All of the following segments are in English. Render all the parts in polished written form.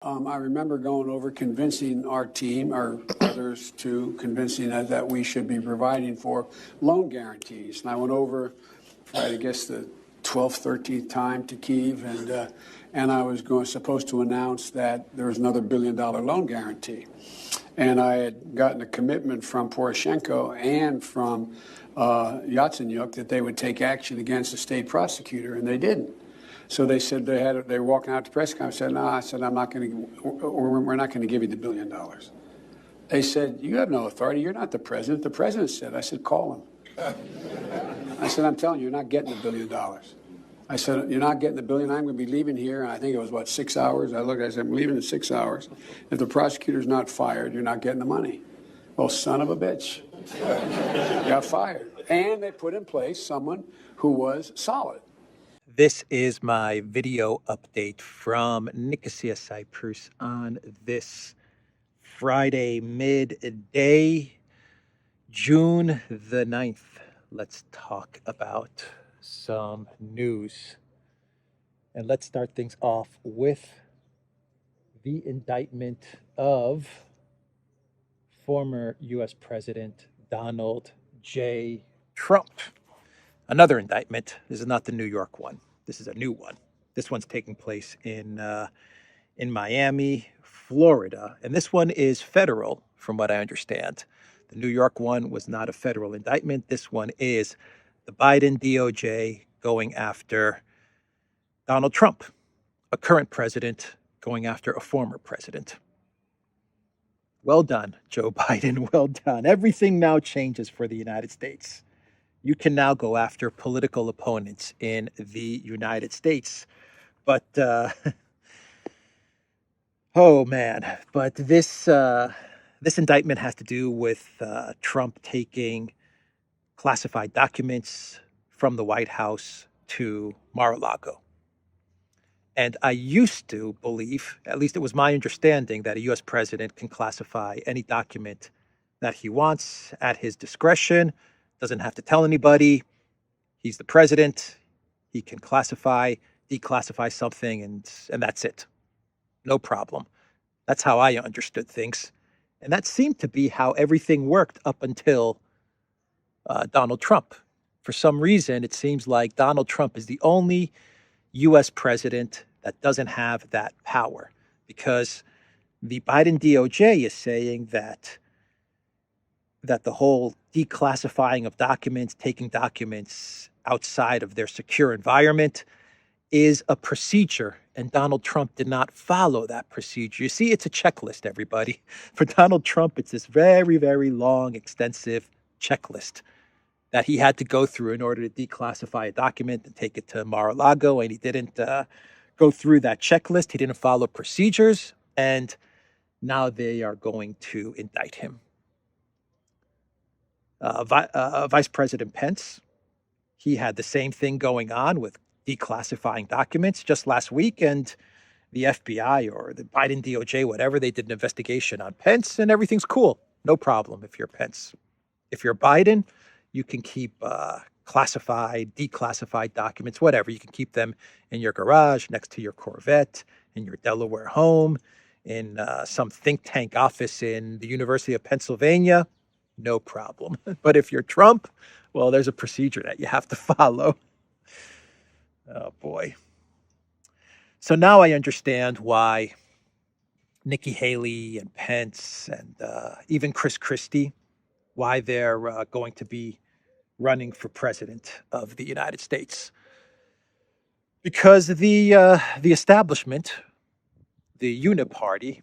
I remember going over convincing our team, or others too, convincing us that we should be providing for loan guarantees. And I went over, I guess, the 12th, 13th time to Kyiv, and I was supposed to announce that there was another $1 billion loan guarantee. And I had gotten a commitment from Poroshenko and from Yatsenyuk that they would take action against the state prosecutor, and they didn't. So they said they were walking out to press conference. I said, no, I said, I'm not going to, or we're not going to give you the $1 billion. They said, you have no authority. You're not the president. The president said. I said, call him. I said, I'm telling you, you're not getting the $1 billion. I said, you're not getting the $1 billion. I'm going to be leaving here. And I think it was, 6 hours? I said, I'm leaving in 6 hours. If the prosecutor's not fired, you're not getting the money. Well, son of a bitch. Got fired. And they put in place someone who was solid. This is my video update from Nicosia, Cyprus on this Friday midday, June the 9th. Let's talk about some news. And let's start things off with the indictment of former U.S. President Donald J. Trump. Another indictment. This is not the New York one. This is a new one. This one's taking place in Miami, Florida, and this one is federal, from what I understand. The New York one was not a federal indictment. This one is the Biden DOJ going after Donald Trump, a current president going after a former president. Well done, Joe Biden. Well done. Everything now changes for the United States. You can now go after political opponents in the United States. But, oh man, but this indictment has to do with Trump taking classified documents from the White House to Mar-a-Lago. And I used to believe, at least it was my understanding, that a U.S. president can classify any document that he wants at his discretion. Doesn't have to tell anybody. He's the president. He can classify, declassify something, and that's it. No problem. That's how I understood things. And that seemed to be how everything worked up until Donald Trump. For some reason, it seems like Donald Trump is the only U.S. president that doesn't have that power, because the Biden DOJ is saying that the whole declassifying of documents, taking documents outside of their secure environment is a procedure, and Donald Trump did not follow that procedure. You see, it's a checklist, everybody. For Donald Trump, it's this very, very long, extensive checklist that he had to go through in order to declassify a document and take it to Mar-a-Lago, and he didn't go through that checklist. He didn't follow procedures, and now they are going to indict him. Vice President Pence, he had the same thing going on with declassifying documents just last week, and the FBI or the Biden DOJ, whatever, they did an investigation on Pence, and everything's cool. No problem if you're Pence. If you're Biden, you can keep classified, declassified documents, whatever. You can keep them in your garage, next to your Corvette, in your Delaware home, in some think tank office in the University of Pennsylvania. No problem. But if you're Trump, well, there's a procedure that you have to follow. Oh, boy. So now I understand why Nikki Haley and Pence and even Chris Christie, why they're going to be running for president of the United States. Because the establishment, the Uniparty,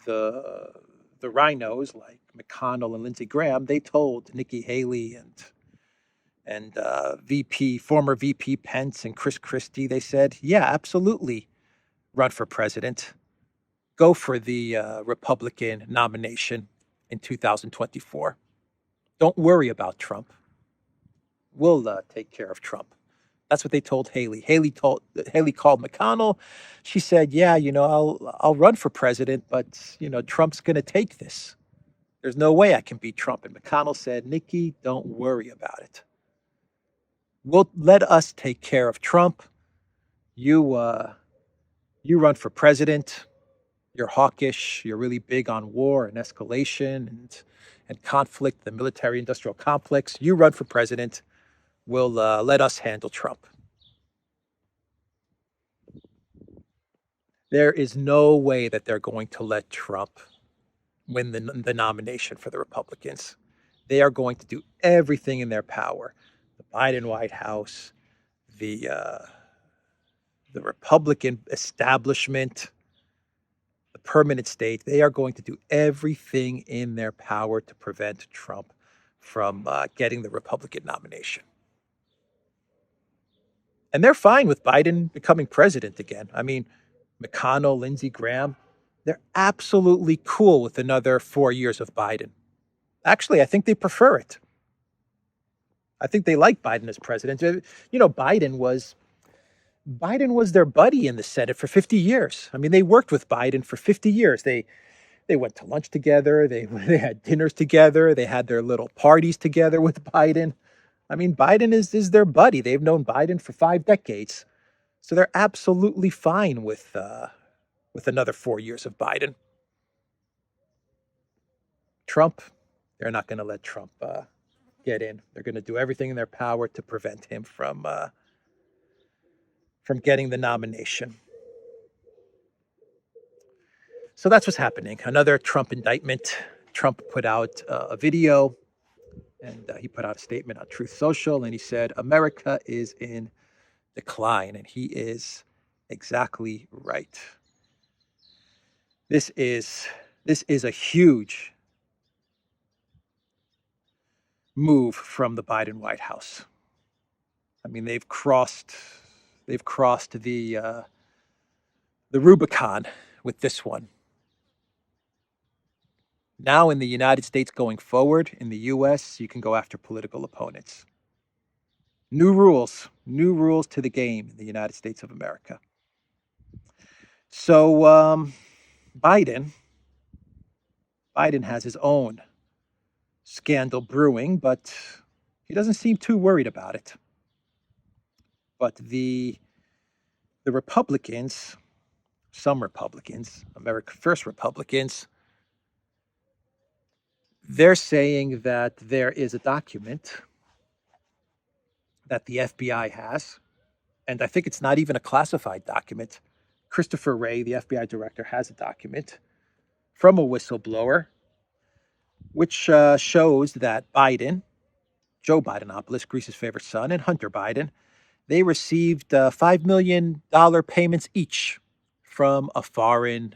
the rhinos like McConnell and Lindsey Graham, they told Nikki Haley and former VP Pence and Chris Christie, they said, yeah, absolutely, run for president. Go for the Republican nomination in 2024. Don't worry about Trump. We'll take care of Trump. That's what they told Haley. Haley called McConnell. She said, yeah, I'll run for president, but, Trump's going to take this. There's no way I can beat Trump. And McConnell said, Nikki, don't worry about it. We'll let us take care of Trump. You run for president. You're hawkish. You're really big on war and escalation and conflict, the military-industrial complex. You run for president. We'll let us handle Trump. There is no way that they're going to let Trump win the nomination for the Republicans. They are going to do everything in their power. The Biden White House, the Republican establishment, the permanent state, they are going to do everything in their power to prevent Trump from getting the Republican nomination. And they're fine with Biden becoming president again. I mean, McConnell, Lindsey Graham, they're absolutely cool with another 4 years of Biden. Actually, I think they prefer it. I think they like Biden as president. You know, Biden was their buddy in the Senate for 50 years. I mean, they worked with Biden for 50 years. They went to lunch together. They had dinners together. They had their little parties together with Biden. I mean, Biden is their buddy. They've known Biden for 5 decades. So they're absolutely fine with another 4 years of Biden. Trump, they're not going to let Trump get in. They're going to do everything in their power to prevent him from getting the nomination. So that's what's happening. Another Trump indictment. Trump put out a video, and he put out a statement on Truth Social, and he said, America is in decline, and he is exactly right. This is a huge move from the Biden White House. I mean, they've crossed the Rubicon with this one. Now in the United States going forward, in the US, you can go after political opponents. New rules to the game in the United States of America. So Biden has his own scandal brewing, but he doesn't seem too worried about it. But the Republicans, some Republicans, America First Republicans, they're saying that there is a document that the FBI has, and I think it's not even a classified document. Christoforou, the FBI director, has a document from a whistleblower, which shows that Biden, Joe Bidenopoulos, Greece's favorite son, and Hunter Biden, they received $5 million payments each from a foreign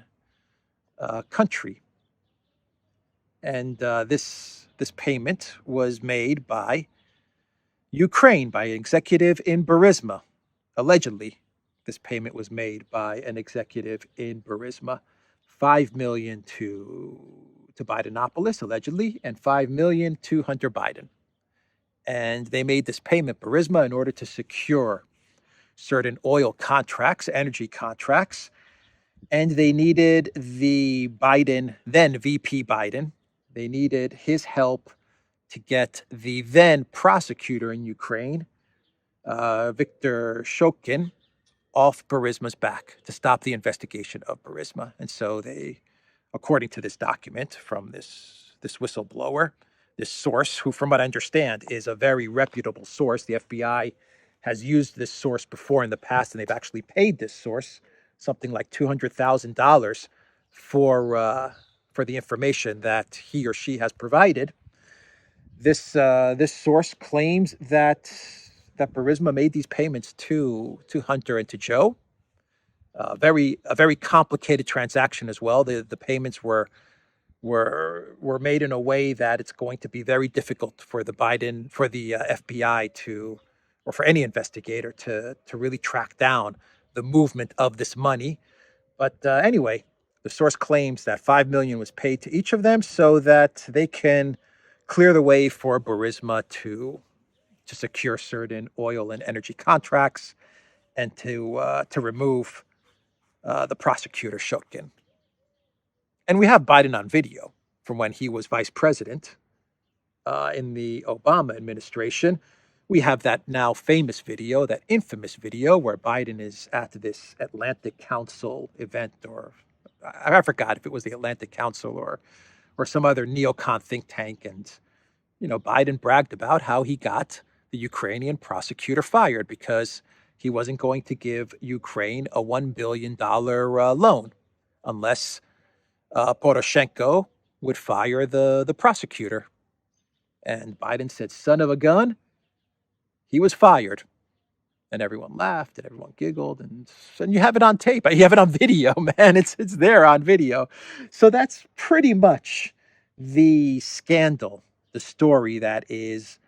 country. And this payment was made by Ukraine, by an executive in Burisma. Allegedly, this payment was made by an executive in Burisma. $5 million to Bidenopoulos, allegedly, and $5 million to Hunter Biden. And they made this payment, Burisma, in order to secure certain oil contracts, energy contracts. And they needed the Biden, then VP Biden, they needed his help to get the then prosecutor in Ukraine, Viktor Shokin, off Burisma's back to stop the investigation of Burisma. And so they, according to this document from this whistleblower, this source, who from what I understand is a very reputable source, the FBI has used this source before in the past, and they've actually paid this source something like $200,000 for the information that he or she has provided. This source claims that Burisma made these payments to Hunter and to Joe. A very complicated transaction as well. The payments were made in a way that it's going to be very difficult for the FBI to, or for any investigator to really track down the movement of this money. But anyway, the source claims that $5 million was paid to each of them so that they can clear the way for Burisma to secure certain oil and energy contracts and to remove the prosecutor Shokin. And we have Biden on video from when he was vice president in the Obama administration. We have that now famous video, that infamous video where Biden is at this Atlantic Council event or I forgot if it was the Atlantic Council or some other neocon think tank. And, Biden bragged about how he got the Ukrainian prosecutor fired because he wasn't going to give Ukraine a $1 billion loan unless Poroshenko would fire the prosecutor. And Biden said, son of a gun, he was fired. And everyone laughed and everyone giggled. And you have it on tape. You have it on video, man. It's there on video. So that's pretty much the scandal, the story that is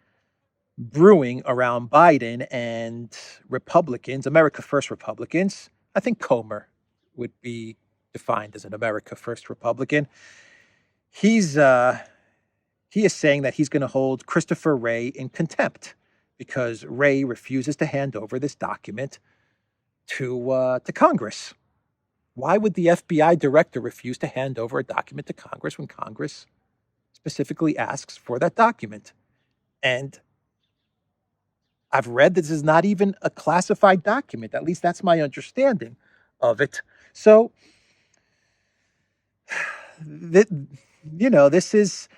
brewing around Biden and Republicans, America First Republicans. I think Comer would be defined as an America First Republican. He is saying that he's going to hold Christopher Wray in contempt because Wray refuses to hand over this document to Congress. Why would the FBI director refuse to hand over a document to Congress when Congress specifically asks for that document? And I've read this is not even a classified document. At least that's my understanding of it. So, this is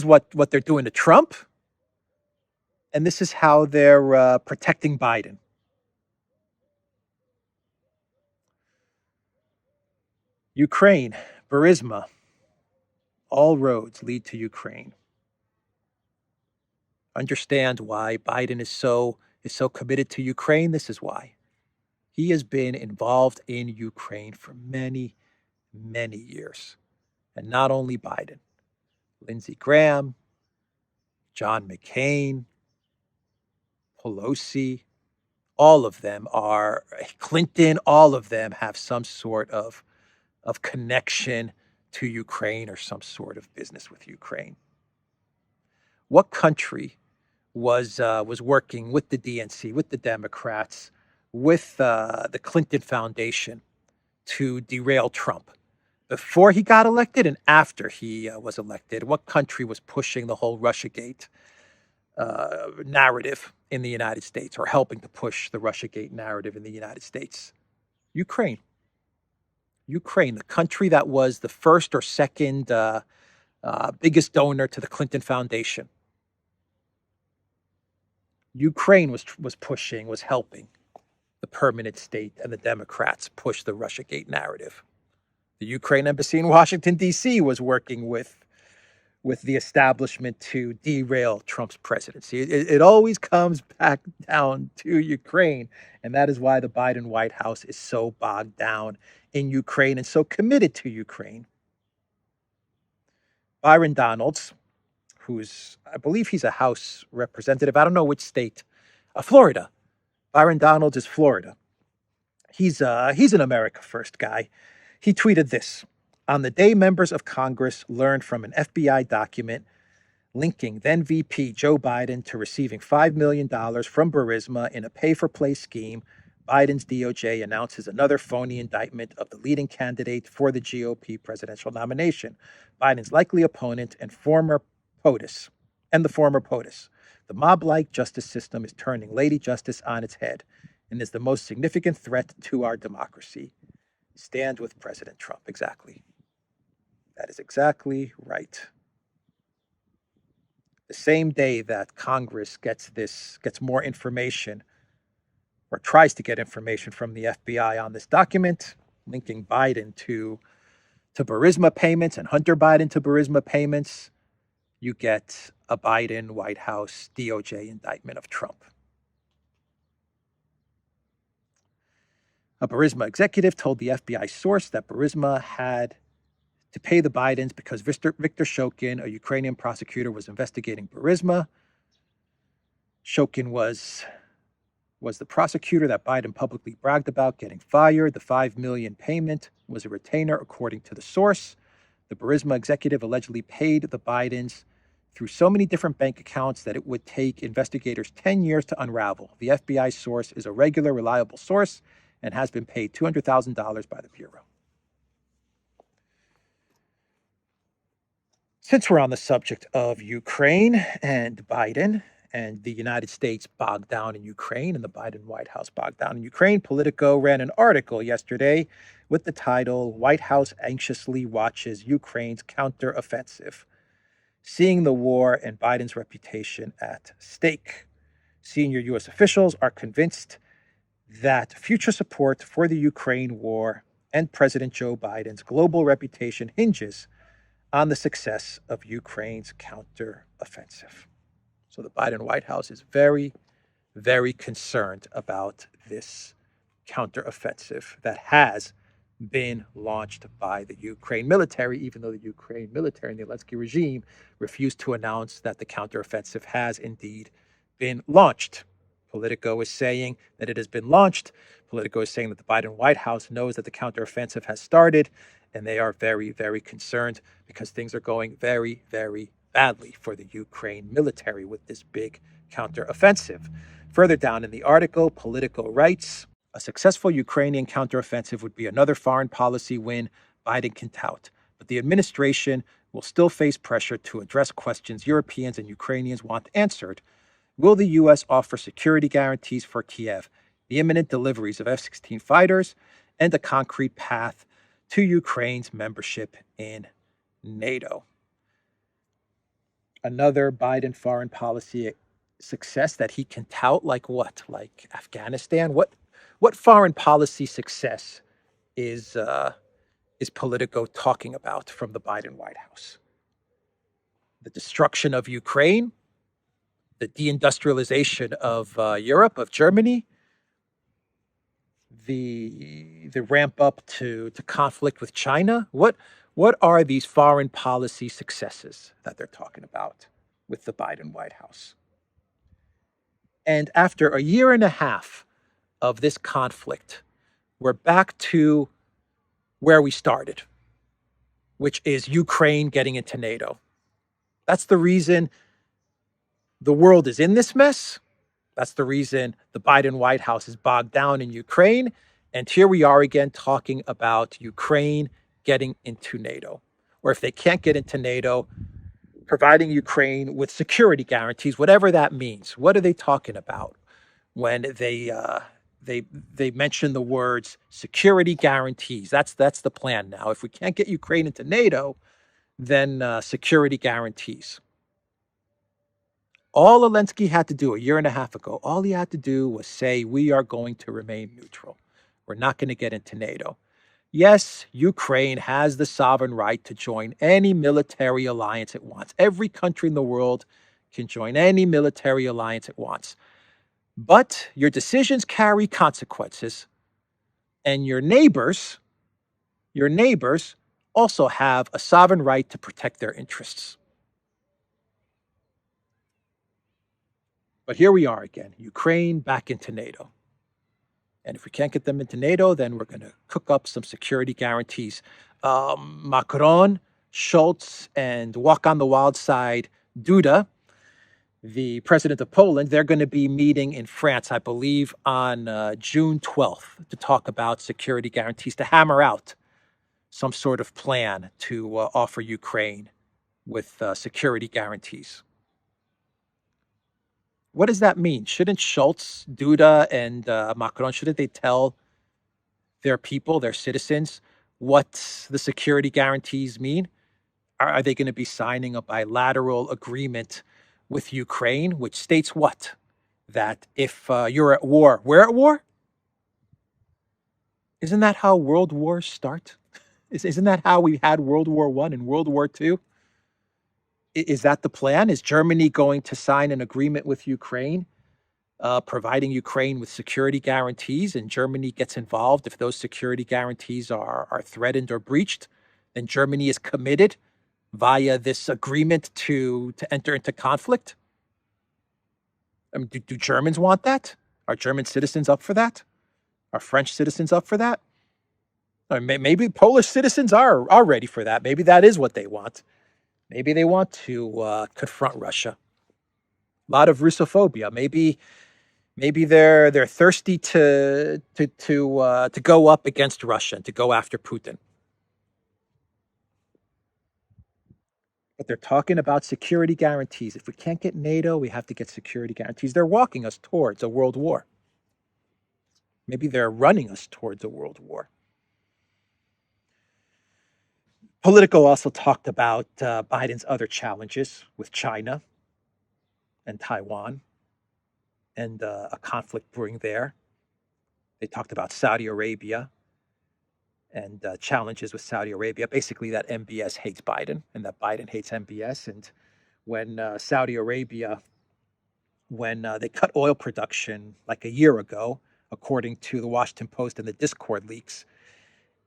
what they're doing to Trump, and this is how they're protecting Biden. Ukraine, Burisma, all roads lead to Ukraine. Understand why Biden is so committed to Ukraine. This is why. He has been involved in Ukraine for many, many years. And not only Biden, Lindsey Graham, John McCain, Pelosi, all of them are, Clinton, all of them have some sort of connection to Ukraine or some sort of business with Ukraine. What country was working with the DNC, with the Democrats, with the Clinton Foundation to derail Trump before he got elected and after he was elected? What country was pushing the whole Russiagate narrative in the United States, or helping to push the Russiagate narrative in the United States? Ukraine. Ukraine, the country that was the first or second biggest donor to the Clinton Foundation. Ukraine was pushing, was helping the permanent state and the Democrats push the Russiagate narrative. The Ukraine embassy in Washington, D.C. was working with the establishment to derail Trump's presidency. It always comes back down to Ukraine. And that is why the Biden White House is so bogged down in Ukraine and so committed to Ukraine. Byron Donalds, I believe he's a House representative. I don't know which state. Florida. Byron Donalds is Florida. He's an America First guy. He tweeted this: on the day members of Congress learned from an FBI document linking then VP Joe Biden to receiving $5 million from Burisma in a pay-for-play scheme, Biden's DOJ announces another phony indictment of the leading candidate for the GOP presidential nomination, Biden's likely opponent and the former POTUS. The mob-like justice system is turning Lady Justice on its head and is the most significant threat to our democracy. Stand with President Trump. Exactly. That is exactly right. The same day that Congress gets more information, or tries to get information from the FBI on this document, linking Biden to Burisma payments and Hunter Biden to Burisma payments, you get a Biden White House DOJ indictment of Trump. A Burisma executive told the FBI source that Burisma had to pay the Bidens because Viktor Shokin, a Ukrainian prosecutor, was investigating Burisma. Shokin was the prosecutor that Biden publicly bragged about getting fired. The $5 million payment was a retainer, according to the source. The Burisma executive allegedly paid the Bidens through so many different bank accounts that it would take investigators 10 years to unravel. The FBI source is a regular, reliable source and has been paid $200,000 by the Bureau. Since we're on the subject of Ukraine and Biden and the United States bogged down in Ukraine and the Biden White House bogged down in Ukraine, Politico ran an article yesterday with the title, White House Anxiously Watches Ukraine's Counteroffensive, Seeing the War and Biden's Reputation at Stake. Senior U.S. officials are convinced that future support for the Ukraine war and President Joe Biden's global reputation hinges on the success of Ukraine's counteroffensive. So the Biden White House is very, very concerned about this counteroffensive that has been launched by the Ukraine military, even though the Ukraine military and the Zelensky regime refused to announce that the counteroffensive has indeed been launched. Politico is saying that it has been launched. Politico is saying that the Biden White House knows that the counteroffensive has started, and they are very, very concerned because things are going very, very badly for the Ukraine military with this big counteroffensive. Further down in the article, Politico writes, a successful Ukrainian counteroffensive would be another foreign policy win Biden can tout, but the administration will still face pressure to address questions Europeans and Ukrainians want answered. Will the U.S. offer security guarantees for Kiev, the imminent deliveries of F-16 fighters, and a concrete path to Ukraine's membership in NATO? Another Biden foreign policy success that he can tout, like what? Like Afghanistan? What foreign policy success is Politico talking about from the Biden White House? The destruction of Ukraine, the deindustrialization of Europe, of Germany, the ramp up to conflict with China. What are these foreign policy successes that they're talking about with the Biden White House? And after a year and a half of this conflict, we're back to where we started, which is Ukraine getting into NATO. That's the reason the world is in this mess. That's the reason the Biden White House is bogged down in Ukraine. And here we are again talking about Ukraine getting into NATO. Or if they can't get into NATO, providing Ukraine with security guarantees, whatever that means. What are they talking about when they mention the words security guarantees? That's the plan now. If we can't get Ukraine into NATO, then security guarantees. All Zelensky had to do a year and a half ago, all he had to do was say, we are going to remain neutral. We're not going to get into NATO. Yes, Ukraine has the sovereign right to join any military alliance it wants. Every country in the world can join any military alliance it wants. But your decisions carry consequences, and your neighbors also have a sovereign right to protect their interests. But here we are again, Ukraine back into NATO. And if we can't get them into NATO, then we're going to cook up some security guarantees. Macron, Schultz, and walk on the wild side, Duda, the president of Poland, they're going to be meeting in France, I believe, on June 12th to talk about security guarantees, to hammer out some sort of plan to offer Ukraine with security guarantees. What does that mean? Shouldn't Schultz, Duda, and Macron, shouldn't they tell their people, their citizens, what the security guarantees mean? Are they going to be signing a bilateral agreement with Ukraine, which states what? That if you're at war, we're at war? Isn't that how world wars start? Isn't that how we had World War I and World War II? Is that the plan? Is Germany going to sign an agreement with Ukraine, providing Ukraine with security guarantees, and Germany gets involved if those security guarantees are threatened or breached? Then Germany is committed via this agreement to enter into conflict? I mean, do Germans want that? Are German citizens up for that? Are French citizens up for that? Or maybe Polish citizens are ready for that. Maybe that is what they want. Maybe they want to confront Russia. A lot of Russophobia. Maybe they're thirsty to go up against Russia and to go after Putin. But they're talking about security guarantees. If we can't get NATO, we have to get security guarantees. They're walking us towards a world war. Maybe they're running us towards a world war. Politico also talked about Biden's other challenges with China and Taiwan and a conflict brewing there. They talked about Saudi Arabia and challenges with Saudi Arabia. Basically, that MBS hates Biden and that Biden hates MBS. And when Saudi Arabia, when they cut oil production like a year ago, according to the Washington Post and the Discord leaks,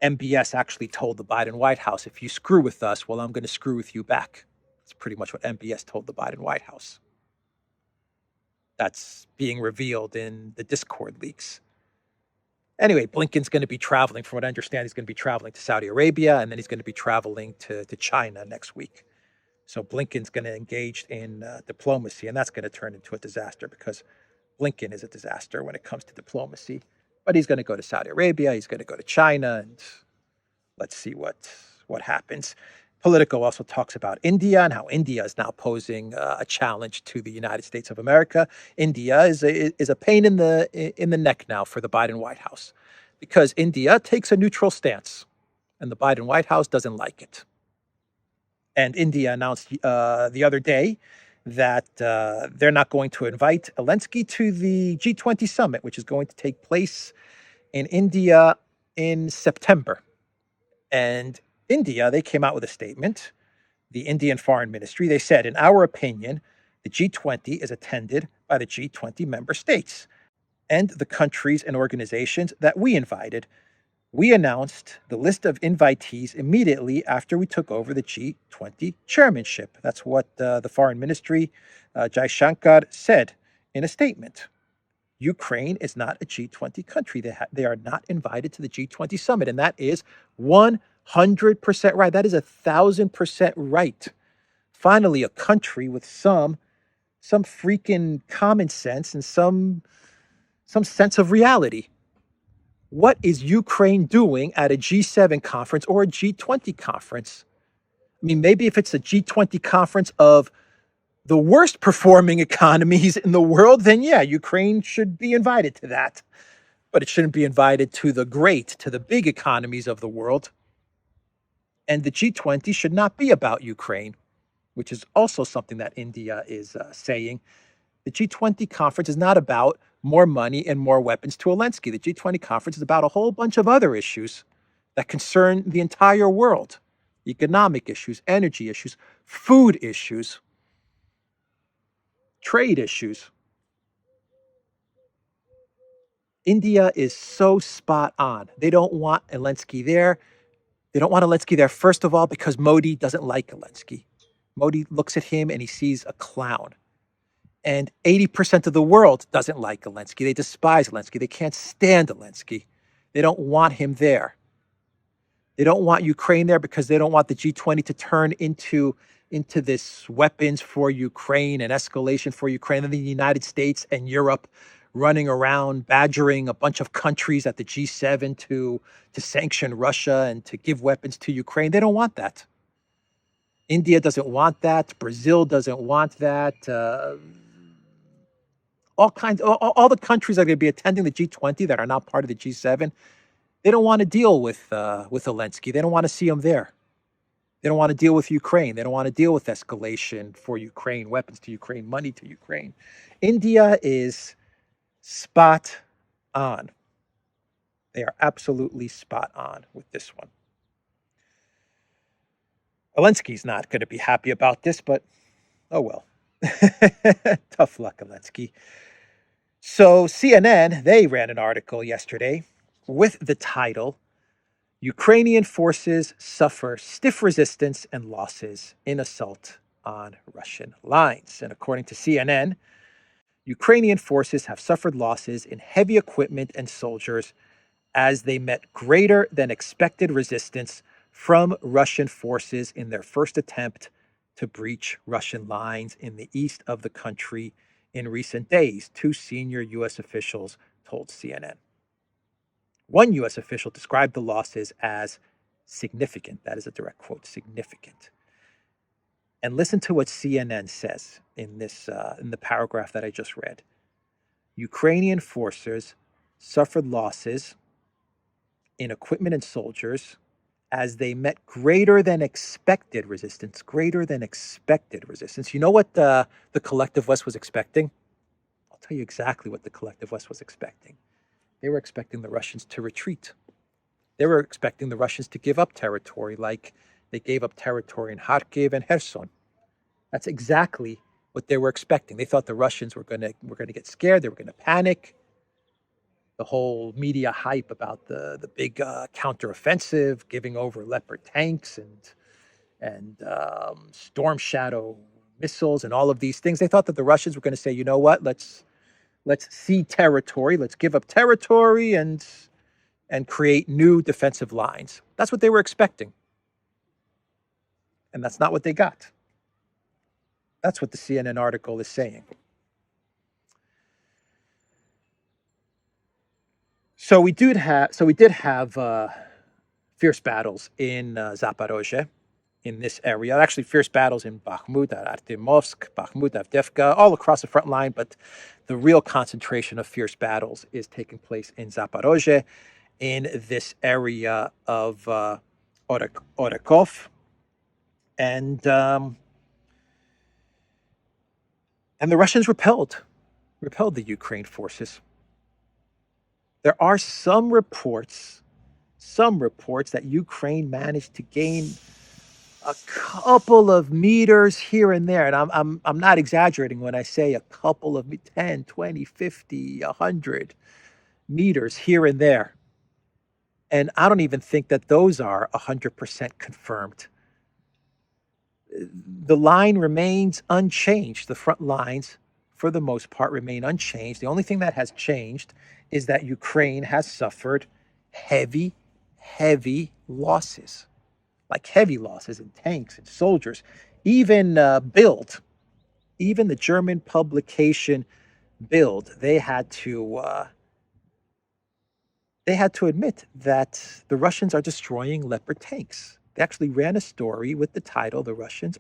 MBS actually told the Biden White House, if you screw with us, well, I'm going to screw with you back. That's pretty much what MBS told the Biden White House. That's being revealed in the Discord leaks. Anyway, Blinken's going to be traveling, from what I understand, he's going to be traveling to Saudi Arabia, and then he's going to be traveling to China next week. So Blinken's going to engage in diplomacy, and that's going to turn into a disaster because Blinken is a disaster when it comes to diplomacy. But he's going to go to Saudi Arabia, he's going to go to China, and let's see what happens. Politico also talks about India and how India is now posing a challenge to the United States of America. India is a pain in the neck now for the Biden White House because India takes a neutral stance, and the Biden White House doesn't like it. And India announced the other day that they're not going to invite Zelensky to the G20 summit, which is going to take place in India in September. And India, they came out with a statement, the Indian Foreign Ministry. They said, in our opinion, the G20 is attended by the G20 member states and the countries and organizations that we invited. We announced the list of invitees immediately after we took over the G20 chairmanship. That's what the Foreign Ministry, Jaishankar, said in a statement. Ukraine is not a G20 country. They are not invited to the G20 summit. And that is 100% right. That is 1,000% right. Finally, a country with some freaking common sense and some sense of reality. What is Ukraine doing at a G7 conference or a G20 conference? I mean, maybe if it's a G20 conference of the worst performing economies in the world, then yeah, Ukraine should be invited to that. But it shouldn't be invited to the big economies of the world. And the G20 should not be about Ukraine, which is also something that India is saying. The G20 conference is not about more money and more weapons to Zelensky. The G20 conference is about a whole bunch of other issues that concern the entire world. Economic issues, energy issues, food issues, trade issues. India is so spot on. They don't want Zelensky there. They don't want Zelensky there, first of all, because Modi doesn't like Zelensky. Modi looks at him and he sees a clown. And 80% of the world doesn't like Zelensky. They despise Zelensky. They can't stand Zelensky. They don't want him there. They don't want Ukraine there because they don't want the G20 to turn into this weapons for Ukraine and escalation for Ukraine. And the United States and Europe running around badgering a bunch of countries at the G7 to sanction Russia and to give weapons to Ukraine. They don't want that. India doesn't want that. Brazil doesn't want that. All the countries that are going to be attending the G20 that are not part of the G7, they don't want to deal with Zelensky. They don't want to see him there. They don't want to deal with Ukraine. They don't want to deal with escalation for Ukraine, weapons to Ukraine, money to Ukraine. India is spot on. They are absolutely spot on with this one. Zelensky's not going to be happy about this, but oh well. Tough luck, Zelensky. So CNN, they ran an article yesterday with the title, Ukrainian forces suffer stiff resistance and losses in assault on Russian lines. And according to CNN, Ukrainian forces have suffered losses in heavy equipment and soldiers as they met greater than expected resistance from Russian forces in their first attempt to breach Russian lines in the east of the country in recent days, two senior U.S. officials told CNN. One U.S. official described the losses as significant. That is a direct quote, significant. And listen to what CNN says in the paragraph that I just read. Ukrainian forces suffered losses in equipment and soldiers as they met greater than expected resistance. Greater than expected resistance. You know what the collective West was expecting? I'll tell you exactly what the collective West was expecting. They were expecting the Russians to retreat. They were expecting the Russians to give up territory like they gave up territory in Kharkiv and Kherson. That's exactly what they were expecting. They thought the Russians were going to get scared. They were going to panic. The whole media hype about the big counteroffensive, giving over Leopard tanks and Storm Shadow missiles and all of these things. They thought that the Russians were going to say, you know what, let's cede territory, let's give up territory and create new defensive lines. That's what they were expecting. And that's not what they got. That's what the CNN article is saying. So we did have fierce battles in Zaporozhye, in this area. Actually, fierce battles in Bakhmut, Artemovsk, Bakhmut, Avdiivka, all across the front line. But the real concentration of fierce battles is taking place in Zaporozhye, in this area of Orakov, and the Russians repelled the Ukraine forces. There are some reports that Ukraine managed to gain a couple of meters here and there. And I'm not exaggerating when I say a couple of 10, 20, 50, 100 meters here and there. And I don't even think that those are 100% confirmed. The line remains unchanged. The front lines, for the most part, remain unchanged. The only thing that has changed is that Ukraine has suffered heavy losses, like heavy losses in tanks and soldiers. Even Bild, even the German publication Bild, they had to admit that the Russians are destroying Leopard tanks. They actually ran a story with the title "The Russians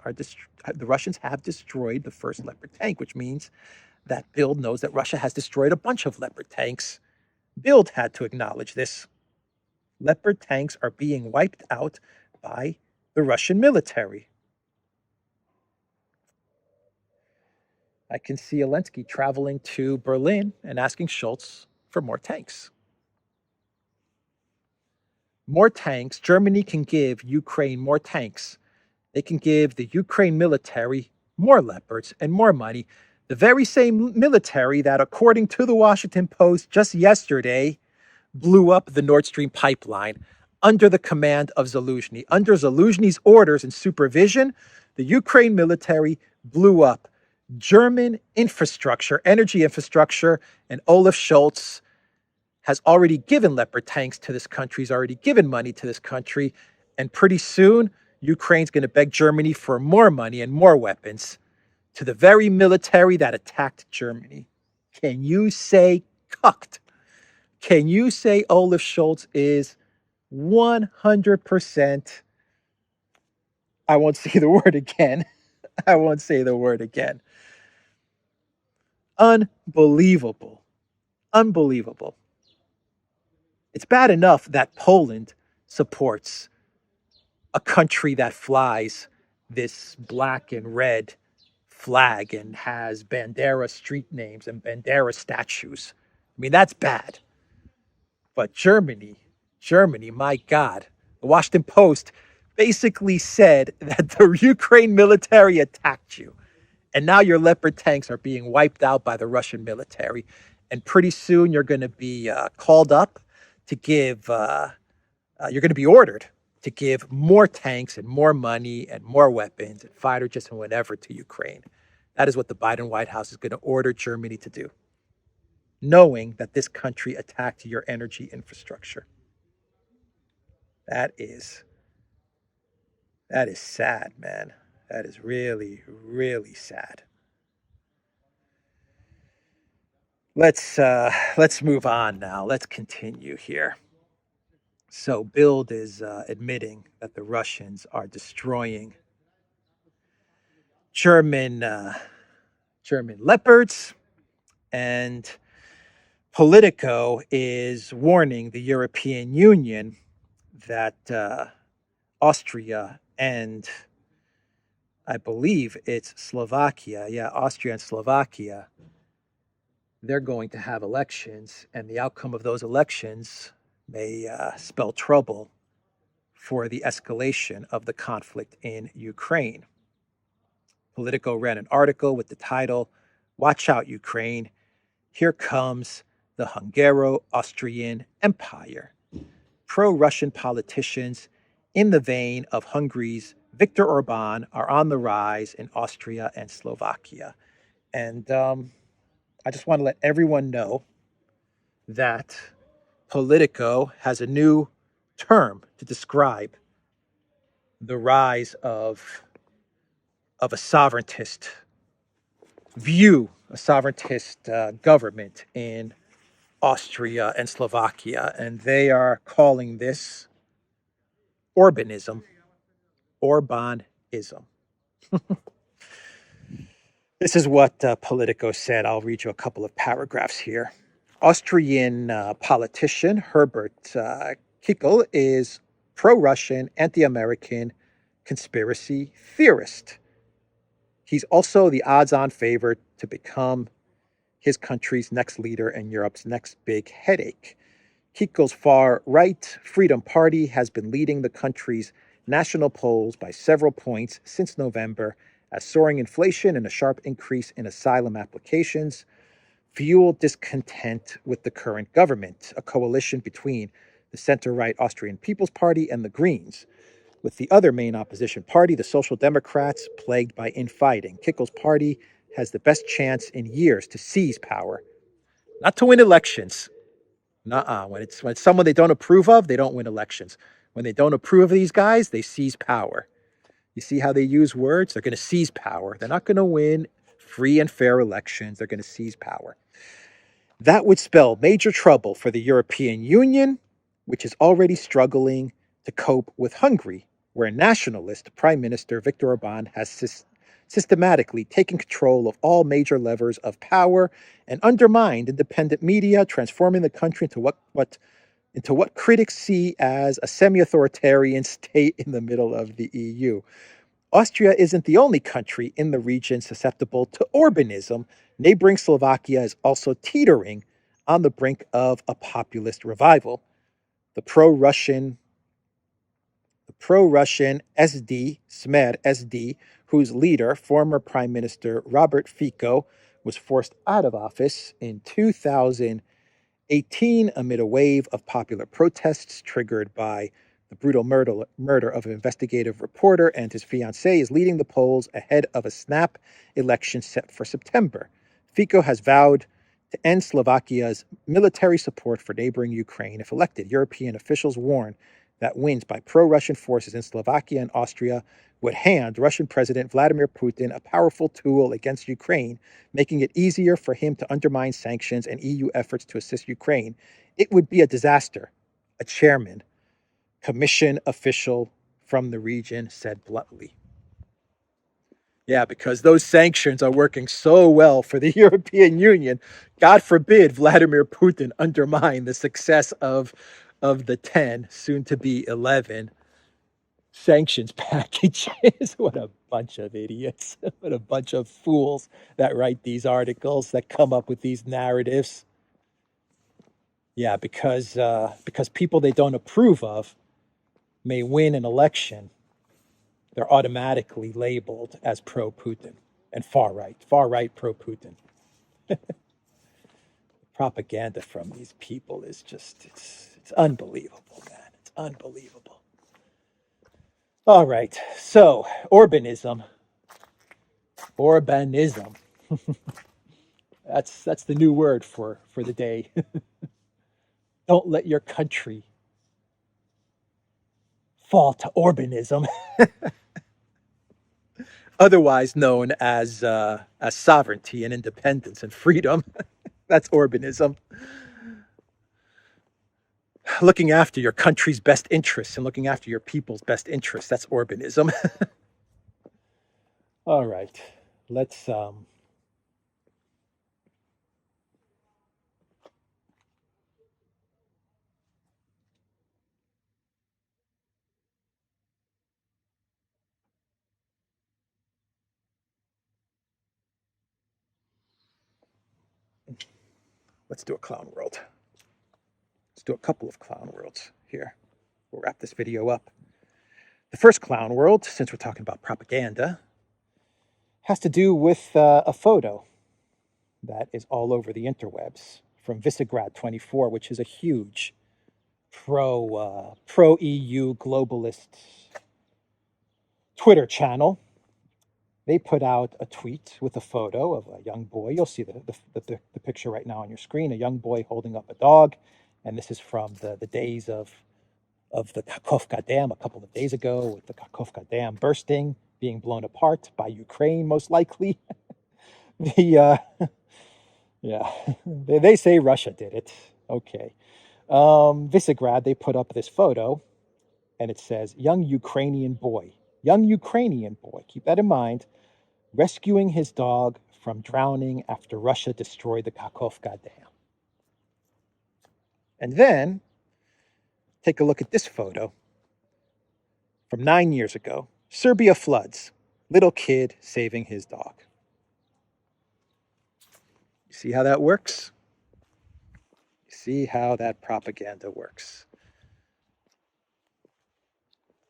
have destroyed the first Leopard tank," which means that Bild knows that Russia has destroyed a bunch of Leopard tanks. Bild had to acknowledge this. Leopard tanks are being wiped out by the Russian military. I can see Zelensky traveling to Berlin and asking Schultz for more tanks. More tanks. Germany can give Ukraine more tanks. They can give the Ukraine military more Leopards and more money. The very same military that, according to the Washington Post just yesterday, blew up the Nord Stream pipeline under the command of Zaluzhny. Under Zaluzhny's orders and supervision, the Ukraine military blew up German infrastructure, energy infrastructure, and Olaf Scholz has already given Leopard tanks to this country, he's already given money to this country, and pretty soon, Ukraine's going to beg Germany for more money and more weapons to the very military that attacked Germany. Can you say cucked? Can you say Olaf Scholz is 100%? I won't say the word again. I won't say the word again. Unbelievable. Unbelievable. It's bad enough that Poland supports a country that flies this black and red flag and has Bandera street names and Bandera statues. I mean, that's bad. But Germany, my God, the Washington Post basically said that the Ukraine military attacked you. And now your Leopard tanks are being wiped out by the Russian military. And pretty soon you're going to be called up to give, you're going to be ordered to give more tanks and more money and more weapons and fighter jets and whatever to Ukraine. That is what the Biden White House is going to order Germany to do, knowing that this country attacked your energy infrastructure. That is sad, man. That is really, really sad. Let's move on now. Let's continue here. So Bild is admitting that the Russians are destroying German leopards, and Politico is warning the European Union that Austria and I believe it's Slovakia, Austria and Slovakia, they're going to have elections, and the outcome of those elections may spell trouble for the escalation of the conflict in Ukraine. Politico ran an article with the title, "Watch Out, Ukraine. Here Comes the Hungaro-Austrian Empire." Pro-Russian politicians in the vein of Hungary's Viktor Orban are on the rise in Austria and Slovakia. And I just want to let everyone know that Politico has a new term to describe the rise of a sovereigntist view, a sovereigntist government in Austria and Slovakia, and they are calling this Orbanism. Orbanism. This is what Politico said. I'll read you a couple of paragraphs here. Austrian politician Herbert Kickl is pro-Russian, anti-American conspiracy theorist. He's also the odds-on favorite to become his country's next leader and Europe's next big headache. Kickl's far-right Freedom Party has been leading the country's national polls by several points since November, as soaring inflation and a sharp increase in asylum applications fuel discontent with the current government, a coalition between the center-right Austrian People's Party and the Greens, with the other main opposition party, the Social Democrats, plagued by infighting. Kickl's party has the best chance in years to seize power, not to win elections. Nuh-uh. When it's someone they don't approve of, they don't win elections. When they don't approve of these guys, they seize power. You see how they use words? They're going to seize power. They're not going to win free and fair elections. They're going to seize power. That would spell major trouble for the European Union, which is already struggling to cope with Hungary, where nationalist Prime Minister Viktor Orban has systematically taken control of all major levers of power and undermined independent media, transforming the country into what critics see as a semi-authoritarian state in the middle of the EU. Austria isn't the only country in the region susceptible to Orbanism. Neighboring Slovakia is also teetering on the brink of a populist revival. The pro-Russian SD, Smer SD, whose leader, former Prime Minister Robert Fico, was forced out of office in 2018 amid a wave of popular protests triggered by the brutal murder of an investigative reporter and his fiancée, is leading the polls ahead of a snap election set for September. Fico has vowed to end Slovakia's military support for neighboring Ukraine if elected. European officials warn that wins by pro-Russian forces in Slovakia and Austria would hand Russian President Vladimir Putin a powerful tool against Ukraine, making it easier for him to undermine sanctions and EU efforts to assist Ukraine. It would be a disaster, a chairman, commission official from the region said bluntly. Yeah, because those sanctions are working so well for the European Union. God forbid Vladimir Putin undermine the success of the 10, soon to be 11 sanctions packages. What a bunch of idiots. What a bunch of fools that write these articles, that come up with these narratives. Yeah, because people they don't approve of may win an election, they're automatically labeled as pro-Putin and far-right pro-Putin. Propaganda from these people is just, it's unbelievable, man. It's unbelievable. All right, so Orbanism. That's the new word for the day. Don't let your country fall to Orbanism, otherwise known as sovereignty and independence and freedom. That's Orbanism. Looking after your country's best interests and looking after your people's best interests. That's Orbanism. All right, let's do a clown world. Let's do a couple of clown worlds here. We'll wrap this video up. The first clown world, since we're talking about propaganda, has to do with a photo that is all over the interwebs from Visegrad 24, which is a huge pro EU globalist Twitter channel. They put out a tweet with a photo of a young boy. You'll see the picture right now on your screen, a young boy holding up a dog. And this is from the days of the Kakhovka Dam a couple of days ago, with the Kakhovka Dam bursting, being blown apart by Ukraine, most likely. Yeah, they say Russia did it. Okay. Visegrad, they put up this photo, and it says, young Ukrainian boy, keep that in mind, rescuing his dog from drowning after Russia destroyed the Kakhovka Dam. And then, take a look at this photo from 9 years ago. Serbia floods, little kid saving his dog. You see how that works? You see how that propaganda works.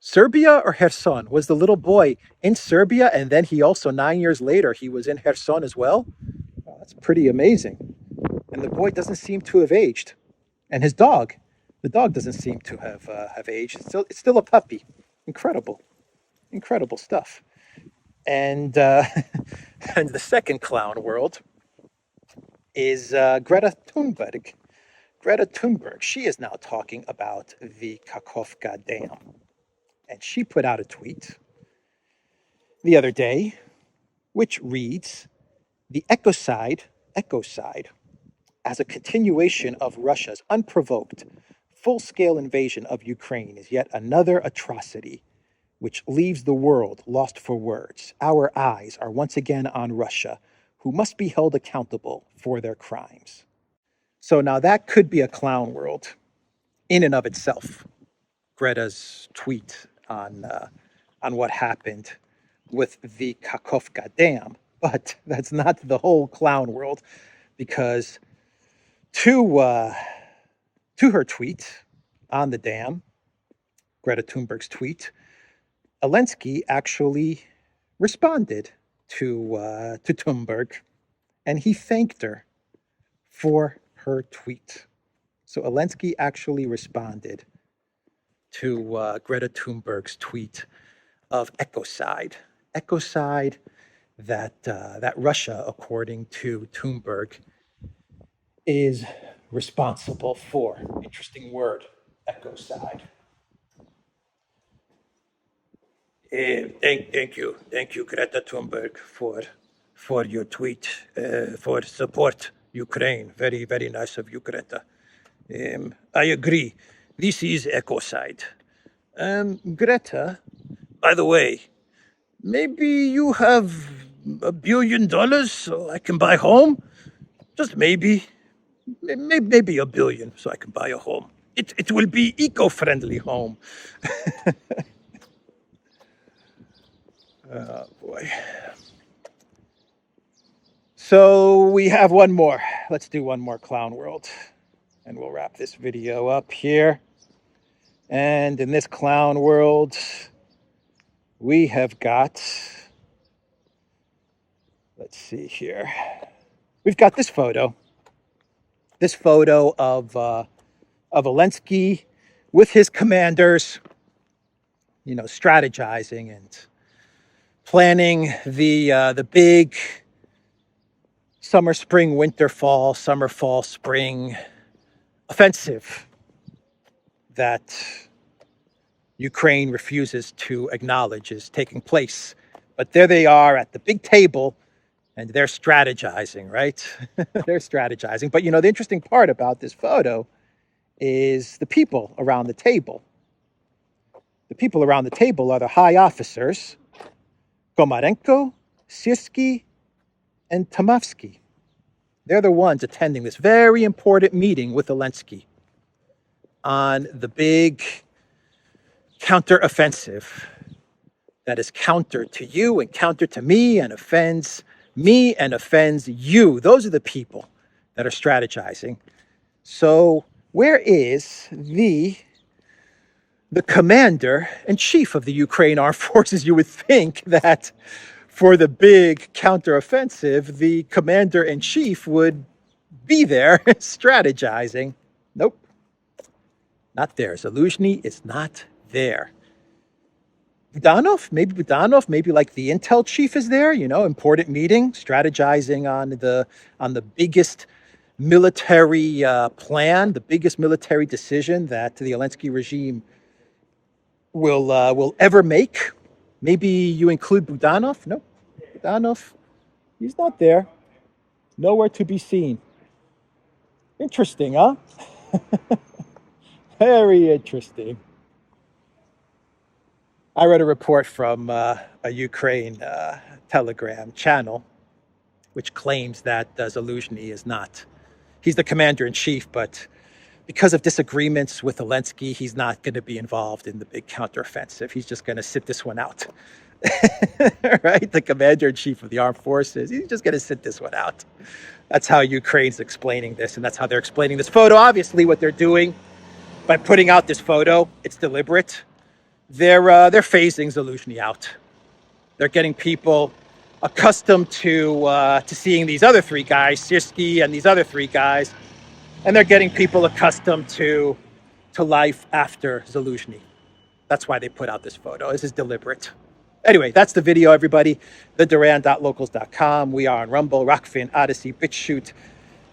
Serbia or Kherson? Was the little boy in Serbia, and then he also 9 years later he was in Kherson as well? Wow, that's pretty amazing. And the boy doesn't seem to have aged, and his dog, the dog doesn't seem to have aged. It's still a puppy. Incredible stuff. And and the second clown world is Greta Thunberg. Greta Thunberg. She is now talking about the Kakhovka Dam. And she put out a tweet the other day, which reads, the ecocide, as a continuation of Russia's unprovoked, full-scale invasion of Ukraine is yet another atrocity which leaves the world lost for words. Our eyes are once again on Russia, who must be held accountable for their crimes. So now that could be a clown world in and of itself. Greta's tweet on what happened with the Kakhovka Dam, but that's not the whole clown world, because to her tweet on the dam, Greta Thunberg's tweet, Zelensky actually responded to Thunberg, and he thanked her for her tweet. So Zelensky actually responded to Greta Thunberg's tweet of ecocide, that Russia, according to Thunberg, is responsible for. Interesting word, ecocide. Thank you, Greta Thunberg, for your tweet, for support Ukraine. Very, very nice of you, Greta. I agree. This is ecocide. Greta, by the way, maybe you have $1 billion so I can buy a home? Just maybe. Maybe $1 billion so I can buy a home. It will be eco-friendly home. Oh, boy. So we have one more. Let's do one more clown world, and we'll wrap this video up here. And in this clown world, we have got, let's see here. We've got this photo of Zelensky with his commanders, strategizing and planning the big summer, spring, winter, fall, summer, fall, spring offensive that Ukraine refuses to acknowledge is taking place. But there they are at the big table, and they're strategizing, right? They're strategizing. But the interesting part about this photo is the people around the table. The people around the table are the high officers, Komarenko Sierski and Tomovsky. They're the ones attending this very important meeting with Zelensky on the big counteroffensive that is counter to you and counter to me and offends you. Those are the people that are strategizing. So where is the commander in chief of the Ukraine armed forces? You would think that for the big counteroffensive, the commander in chief would be there strategizing. Nope, not there. Zaluzhny is not there. Budanov, maybe like the intel chief is there, important meeting, strategizing on the biggest military plan, the biggest military decision that the Zelensky regime will ever make. Maybe you include Budanov? No, Budanov, he's not there. Nowhere to be seen. Interesting, huh? Very interesting. I read a report from a Ukraine Telegram channel, which claims that Zaluzhny is not. He's the commander in chief, but because of disagreements with Zelensky, he's not going to be involved in the big counteroffensive. He's just going to sit this one out. Right? The commander in chief of the armed forces, he's just going to sit this one out. That's how Ukraine's explaining this, and that's how they're explaining this photo. Obviously, what they're doing by putting out this photo, it's deliberate. They're phasing Zaluzhny out. They're getting people accustomed to seeing these other three guys, Sierski and these other three guys, and they're getting people accustomed to life after Zaluzhny. That's why they put out this photo. This is deliberate. Anyway, that's the video, everybody. TheDuran.locals.com. We are on Rumble, Rockfin, Odyssey, BitChute,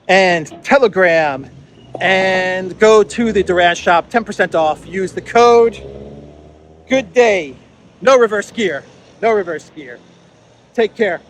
and Telegram. And go to the Duran shop, 10% off. Use the code. Good day. No reverse gear. No reverse gear. Take care.